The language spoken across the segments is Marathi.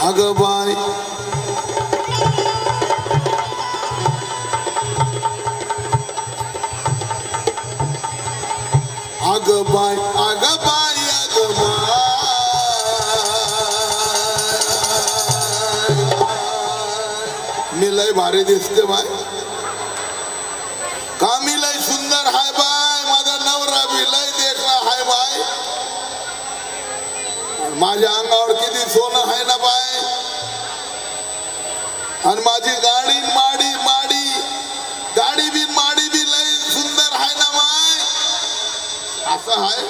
अगं बाय अगं बाय अगं बाय अगं बाय मी लय भारी दिसते बाय का मी लय सुंदर हाय बाय माझा नवरा बी लय देखला हाय बाय माझ्या अंगावर किती सोनं आहे ना बाय आणि माझी गाडी माडी माडी गाडी बी माडी बी लय सुंदर आहे ना बाय असं आहे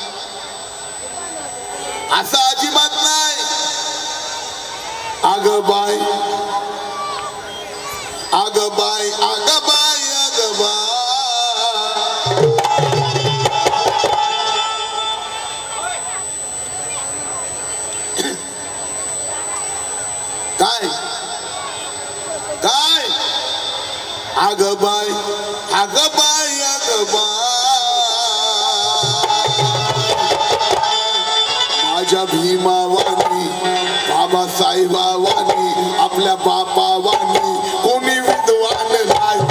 असं अजिबात नाही अगं बाय अगं बाय अगं बाय अगं बाय काय काय अगं बाय अगं बाय अगं बाय माझ्या भीमावानी बाबासाहेबावानी आपल्या बापावानी कोणी विद्वान नाही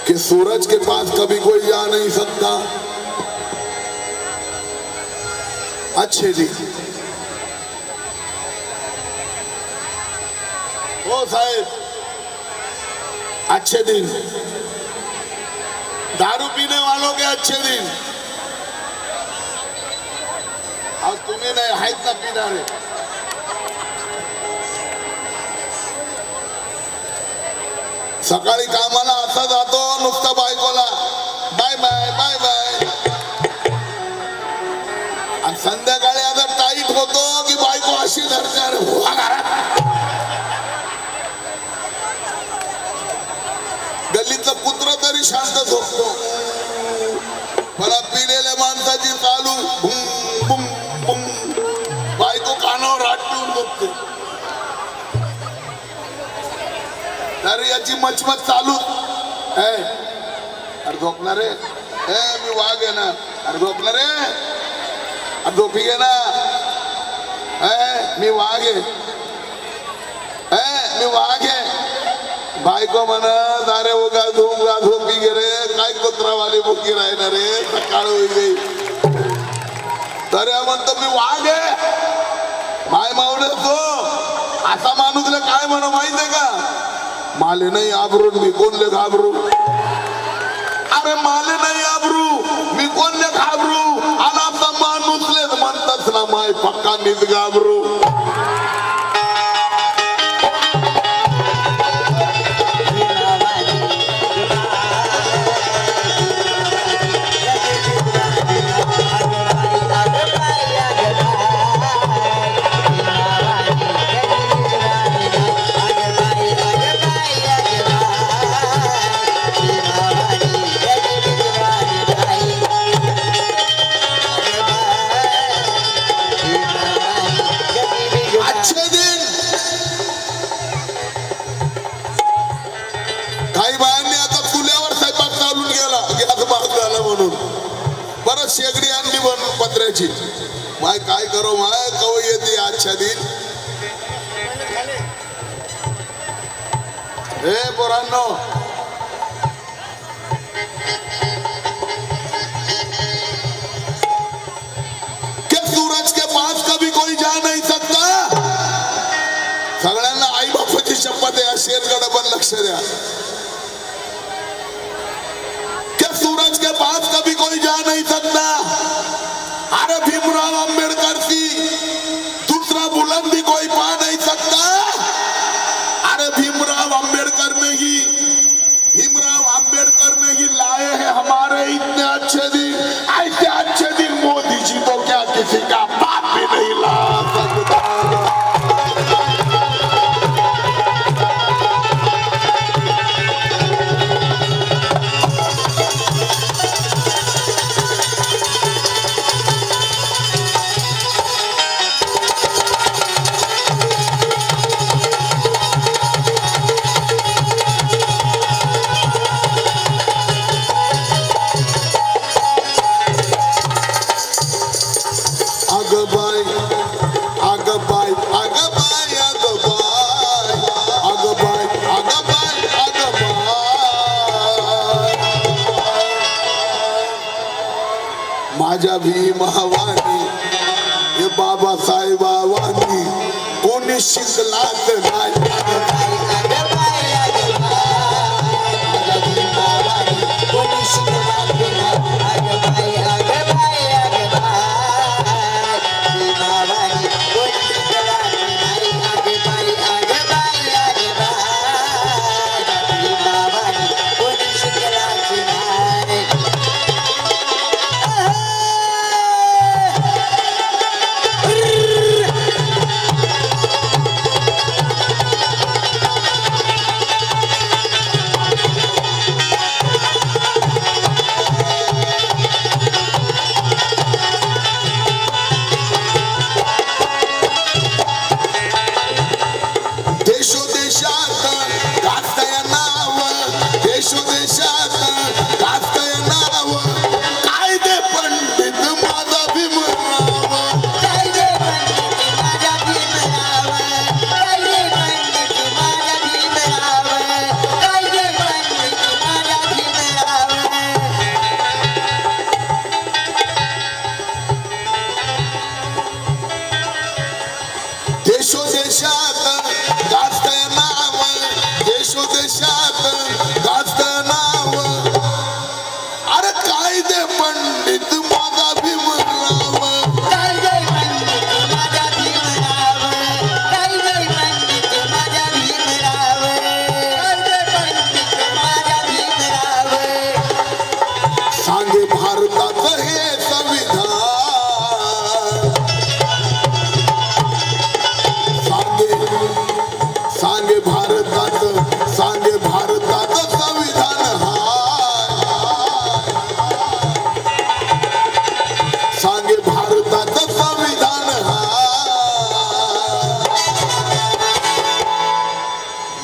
कि सूरज के पास कभी कोई जा नहीं सकता अच्छे जी ओ साहेब अच्छे दिन दारू पीने वालों के अच्छे दिन और तुम्हें नहीं हाइट ना पिणारे सकाळी कामाला असा जातो नुसता बायकोला बाय बाय बाय बाय आणि संध्याकाळी आता टाईट होतो की बायको अशी धरते गल्लीतलं कुत्र तरी शांत झोपतो मला पिलेल्या माणसाची चालू बुम बुम बुम बायको कानावर राट ठेवून झोपते अरे याची मचमच चालू अरे झोपणार रे मी वाघ आहे ना अरे झोपणार रे अरे झोपी घे ना मी वाघ आहे मी वाघ आहे बायको म्हणत अरे उगा झोपी गे रे काय कुत्रावाली मुकी राहणार रे सकाळ होई गई तर म्हणतो मी वाघ आहे माय मावडे तो असा माणूसला काय म्हणू माहित आहे का माले नाही आबरून मी कोणले घाबरू अरे माले नाही आबरू मी कोणले घाबरू आणि आता माणूसले म्हणतात ना माय पक्का नीट घाबरू शेगडी आणली बनवून पत्र्याची माय काय करो माय कव येते आजच्या दिन हे पोरांनो के सूरज के पास कभी कोई जा नहीं सकता सगळ्यांना आई बापाची शपथ आहे शेरकडे पण लक्ष द्या सूरज के पास कभी कोई जा नहीं सकता अरे भीमराव अंबेडकर की दूसरा बुलंदी कोई पा नहीं सकता अरे भीमराव अंबेडकर ने ही लाए हैं हमारे इतने अच्छे दिन ऐसे अच्छे दिन मोदी जी तो क्या किसी का बाप भी नहीं ला सकता माझ्या भीमावानी हे बाबासाहेबावानी कोणी शिकलाच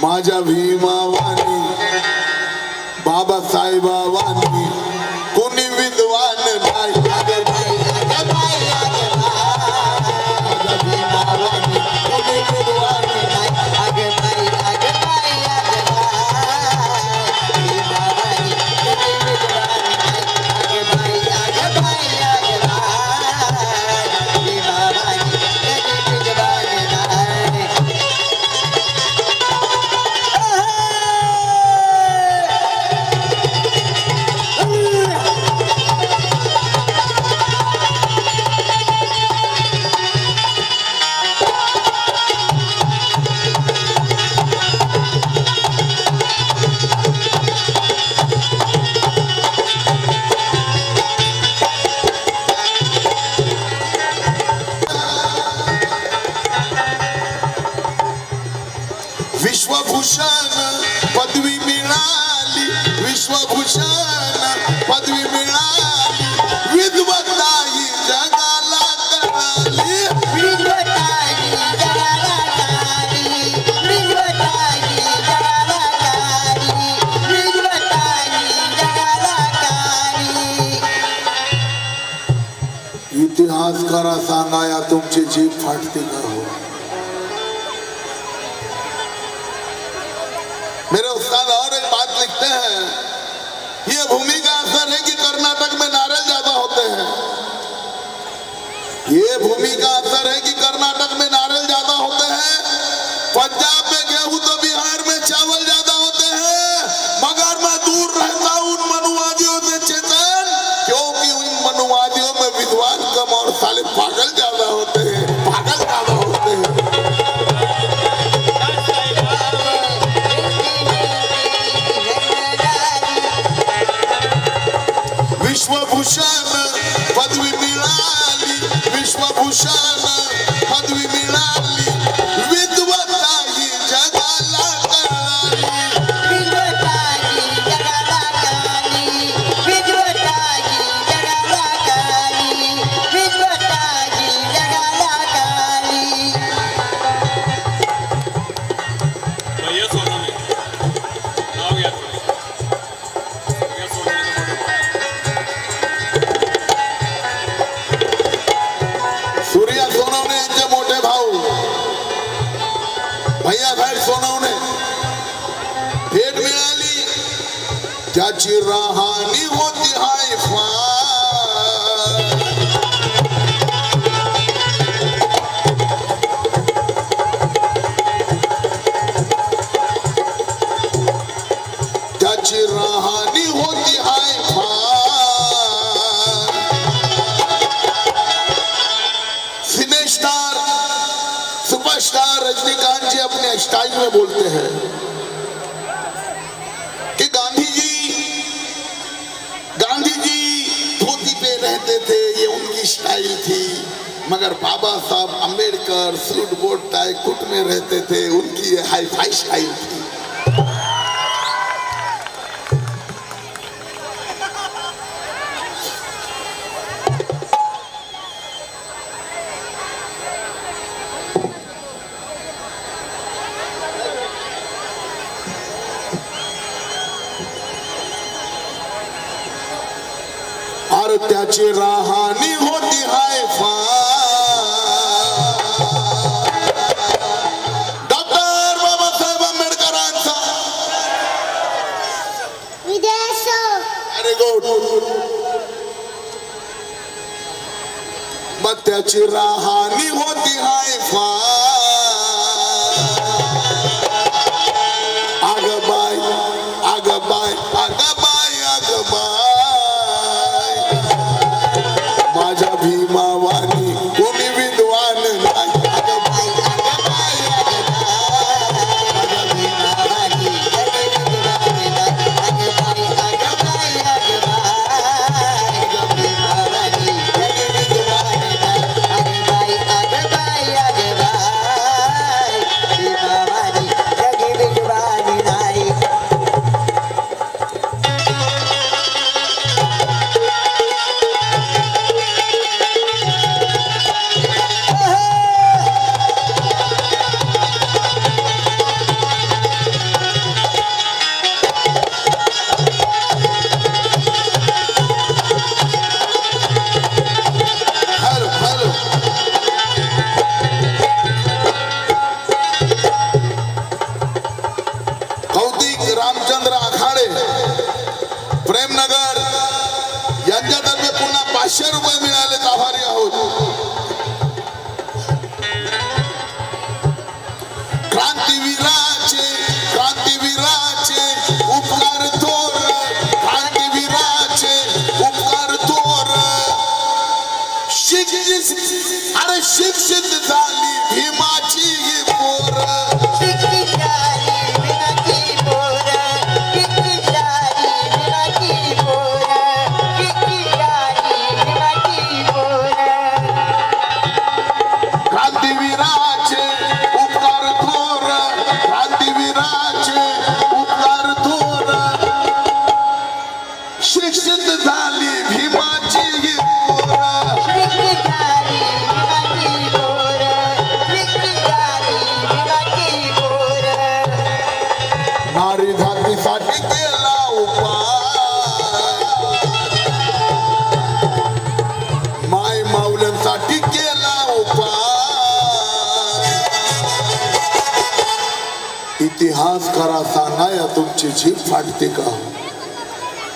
माझ्या भीमावानी बाबासाहेबावानी कोणी विद्वान नाही विश्वभूषण पदवी मिळाली विश्वभूषण पदवी मिळाली विद्वताई जगाला कळाली विद्वताई जगाला कळाली विद्वताई जगाला कळाली विद्वताई जगाला कळाली। इतिहासकारा सांगा या तुमची जीभ फाटते का हो? मेरे उस्ताद और एक बात लिखते हैं, ये भूमि का असर है कि कर्नाटक में नारियल ज्यादा होते हैं। ये भूमि का असर है कि कर्नाटक में नारियल ज्यादा होते हैं, पंजाब में गेहूं तो बिहार में चावल ज्यादा होते हैं। मगर मैं दूर रहता हूं उन मनुवादियों से चेतन, क्योंकि उन मनुवादियों में विद्वान कम और साले पागल ज्यादा होते हैं, पागल ज्यादा होते हैं। विश्वभूषण पदवी मिळाली विश्वभूषण पदवी मिळाली विद्वताई जगाला कळाली विद्वताई जगाला कळाली विद्वताई जगाला कळाली विद्वताई जगाला कळाली। भैया सोनवणे नाव घ्या सूर्या सोनवणे यांचे मोठे भाऊ भैया साहेब सोनवणे भेट मिळाली त्याची राहणी होती हाय फाय स्टाइल में बोलते हैं कि गांधी जी धोती पे रहते थे, ये उनकी स्टाइल थी, मगर बाबा साहब अंबेडकर सूट बूट टाई कुट में रहते थे, उनकी ये हाई फाई स्टाइल थी। और त्याची राहणी होती हाय डॉक्टर बाबासाहेब आंबेडकरांचा व्हेरी गुड। मग त्याची राहणी होती हाय आग बाय आग बाय आग बाय आग बाय माझ्या भीमावानी कोणी विद्वान नाही। रामचंद्र आखाडे प्रेमनगर यांच्यातर्फे पुन्हा 500 रुपये मिळाले, आभारी आहोत। क्रांतीवीराचे उपकार थोर, क्रांतीवीराचे उपकार थोर, शिक्षित झाली भीमाची ही पोर। नारी जातीसाठी केला उपाय, माय माऊल्यांसाठी केला उपाय। इतिहासकारा सांगा या तुमची जीभ फाटते का?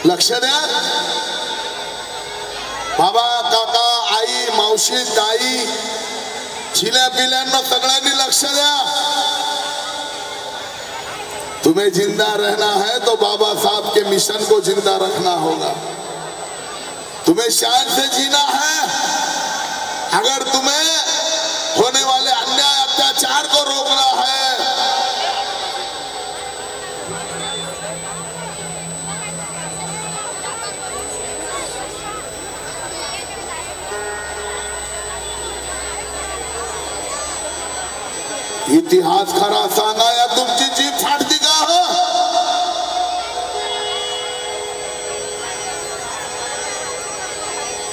लक्ष द्या बाबा, काका, आई, मावशी, ताई, चिल्या पिल्यांना सगळ्यांनी लक्ष द्या। तुम्हें जिंदा रहना है तो बाबा साहब के मिशन को जिंदा रखना होगा। तुम्हें शान से जीना है। अगर तुम्हें होने वाले अन्याय अत्याचार को रोकना है, इतिहास खरा सांगा या तुमची जीभ फाटती का? हो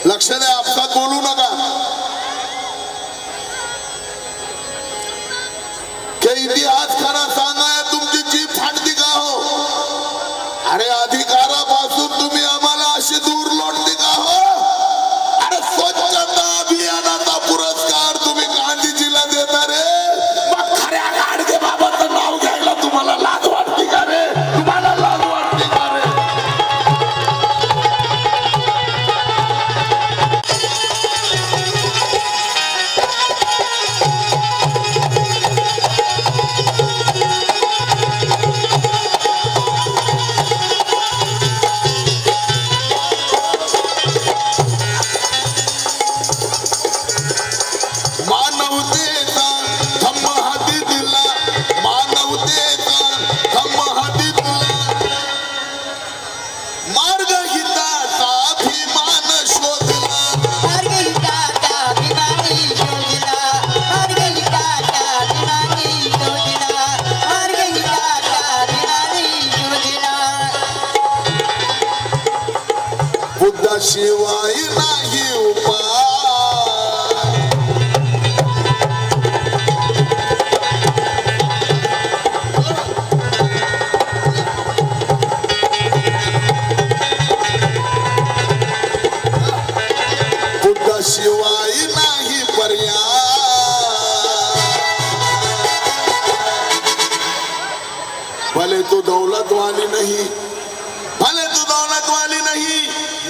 लक्ष द्या, आपसात बोलू नका। इतिहास खरा सांगा या तुमची जीभ फाटती का? हो अरे अधिकारापासून तुम्ही आम्हाला अशी दूर लोटते का? हो अरे स्वच्छता अभियानाचा पुरस्कार तुम्ही गांधीजीला देता रे, मग खऱ्या गाडगे बाबाचं नाव घ्यायला तुम्हाला लाज वाटते का रे? तुम्हाला लाज वाटते का रे? शिवाय नाही उपाय. शिवाय नाही पर्याय. भले तू दौलत वाली नहीं, भले तू दौलत वाली नहीं,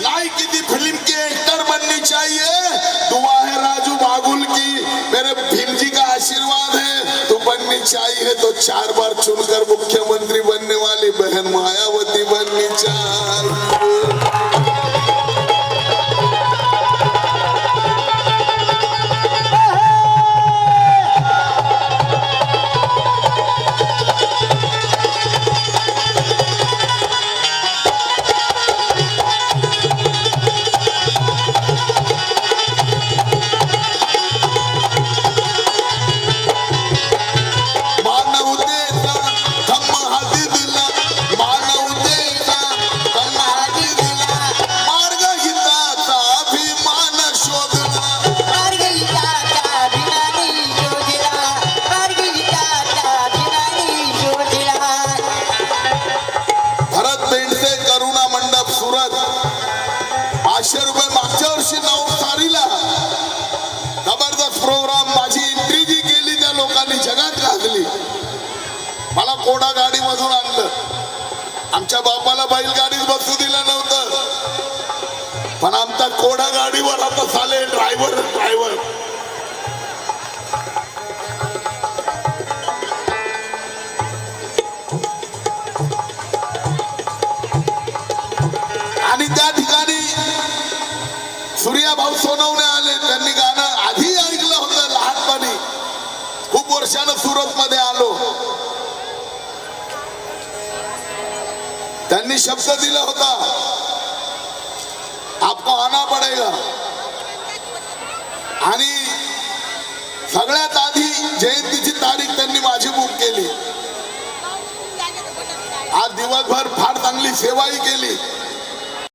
लाइक की फिल्म के एक्टर बननी चाहिए. दुआ है राजू बागुल की, मेरे भीम जी का आशीर्वाद है. तू बननी चाहिए तो 4 बार चुनकर मुख्यमंत्री बनने वाली बहन मायावती बननी चाहिए. मला कोडा गाडी मधून आणलं. आमच्या बापाला बैलगाडीत बसू दिलं नव्हतं, पण आमच्या कोडा गाडीवर आता झाले ड्रायव्हर. आणि त्या ठिकाणी सूर्याभाऊ सोनवणे आले. त्यांनी गाणं आधी ऐकलं होतं लहानपणी, खूप वर्षानं सुरत मध्ये आलो. त्यांनी शब्द दिला होता, आपको आना पडेगा. आणि सगळ्यात आधी जयंतीची तारीख त्यांनी माझी बुक केली. आज दिवसभर फार चांगली सेवाही केली.